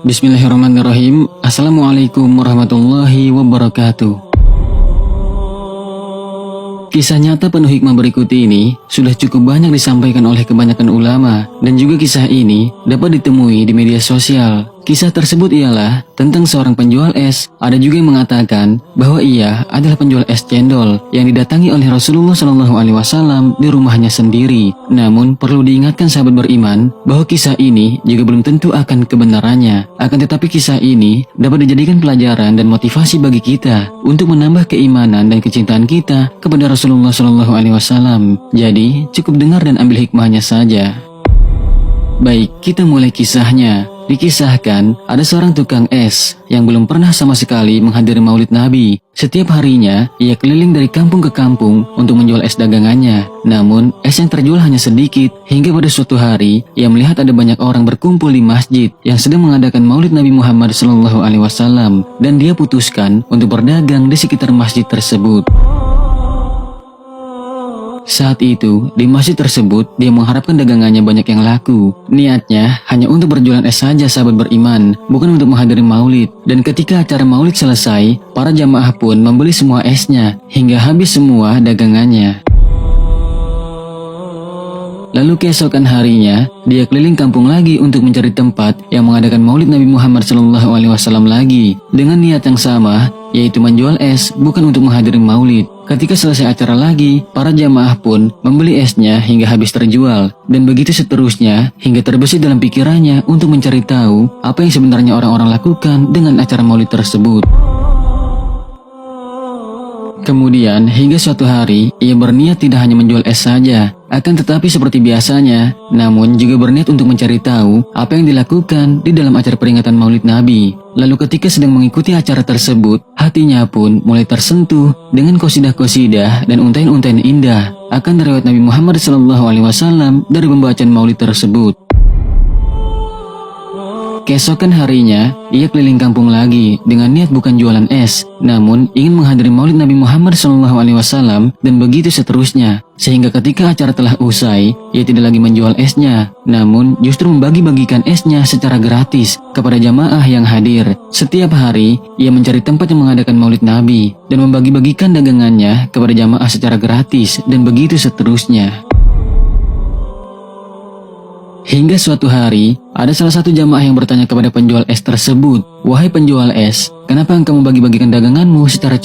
Bismillahirrahmanirrahim. Assalamualaikum warahmatullahi wabarakatuh. Kisah nyata penuh hikmah berikut ini sudah cukup banyak disampaikan oleh kebanyakan ulama, dan juga kisah ini dapat ditemui di media sosial. Kisah tersebut ialah tentang seorang penjual es. Ada juga yang mengatakan bahwa ia adalah penjual es cendol yang didatangi oleh Rasulullah SAW di rumahnya sendiri. Namun perlu diingatkan sahabat beriman bahwa kisah ini juga belum tentu akan kebenarannya. Akan tetapi kisah ini dapat dijadikan pelajaran dan motivasi bagi kita untuk menambah keimanan dan kecintaan kita kepada Rasulullah SAW. Jadi cukup dengar dan ambil hikmahnya saja. Baik, kita mulai kisahnya. Dikisahkan, ada seorang tukang es yang belum pernah sama sekali menghadiri maulid Nabi. Setiap harinya, ia keliling dari kampung ke kampung untuk menjual es dagangannya. Namun, es yang terjual hanya sedikit, hingga pada suatu hari, ia melihat ada banyak orang berkumpul di masjid yang sedang mengadakan maulid Nabi Muhammad SAW, dan dia putuskan untuk berdagang di sekitar masjid tersebut. Saat itu, di masjid tersebut, dia mengharapkan dagangannya banyak yang laku. Niatnya hanya untuk berjualan es saja sahabat beriman, bukan untuk menghadiri maulid. Dan ketika acara maulid selesai, para jamaah pun membeli semua esnya, hingga habis semua dagangannya. Lalu keesokan harinya, dia keliling kampung lagi untuk mencari tempat yang mengadakan maulid Nabi Muhammad SAW lagi, dengan niat yang sama, yaitu menjual es bukan untuk menghadiri maulid. Ketika selesai acara lagi, para jamaah pun membeli esnya hingga habis terjual, dan begitu seterusnya hingga terbesit dalam pikirannya untuk mencari tahu apa yang sebenarnya orang-orang lakukan dengan acara maulid tersebut. Kemudian, hingga suatu hari, ia berniat tidak hanya menjual es saja, akan tetapi seperti biasanya, namun juga berniat untuk mencari tahu apa yang dilakukan di dalam acara peringatan maulid Nabi. Lalu ketika sedang mengikuti acara tersebut, hatinya pun mulai tersentuh dengan qasidah-qasidah dan untaian-untaian indah akan riwayat Nabi Muhammad SAW dari pembacaan maulid tersebut. Keesokan harinya, ia keliling kampung lagi dengan niat bukan jualan es, namun ingin menghadiri maulid Nabi Muhammad SAW, dan begitu seterusnya. Sehingga ketika acara telah usai, ia tidak lagi menjual esnya, namun justru membagi-bagikan esnya secara gratis kepada jamaah yang hadir. Setiap hari, ia mencari tempat yang mengadakan maulid Nabi, dan membagi-bagikan dagangannya kepada jamaah secara gratis, dan begitu seterusnya. Hingga suatu hari, ada salah satu jamaah yang bertanya kepada penjual es tersebut, "Wahai penjual es, kenapa engkau membagi-bagikan daganganmu secara